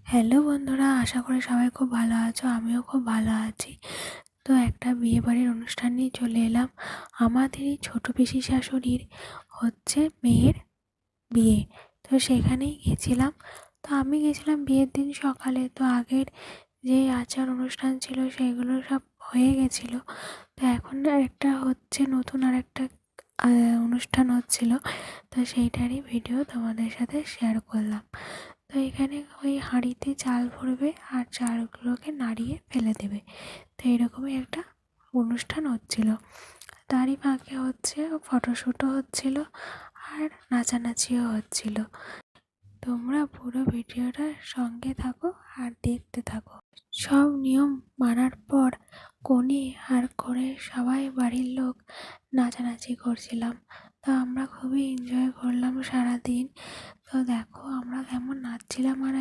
Hello বন্ধুরা, আশা করি সবাই খুব ভালো আছো। আমিও খুব ভালো আছি। তো একটা বিয়েবাড়ির অনুষ্ঠান নিয়ে চলে এলাম। আমাদেরই ছোট পিসি শাশুড়ির মেয়ের বিয়ে। তো সেখানেই গেছিলাম। তো আমি গেছিলাম বিয়ের দিন সকালে। তো আগের যে আচার অনুষ্ঠান ছিল সেগুলো সব হয়ে গেছিলো। তো এখন একটা নতুন আর একটা অনুষ্ঠান হচ্ছিল। তো সেইটারই ভিডিও তোমাদের সাথে শেয়ার করলাম। তো এখানে ওই হাঁড়িতে চাল ভরবে আর চালগুলোকে নাড়িয়ে ফেলে দেবে। তো এরকমই একটা অনুষ্ঠান হচ্ছিল। তারই ফাঁকে ফটোশ্যুটও হচ্ছিল আর নাচানাচিও হচ্ছিল। তোমরা পুরো ভিডিওটার সঙ্গে থাকো আর দেখতে থাকো। সব নিয়ম মানার পর কনে আর করে সবাই বাড়ির লোক নাচানাচি করছিলাম। তো আমরা খুবই এনজয় করলাম সারাদিন। তো দেখো আমরা কেমন নাচছিলাম আর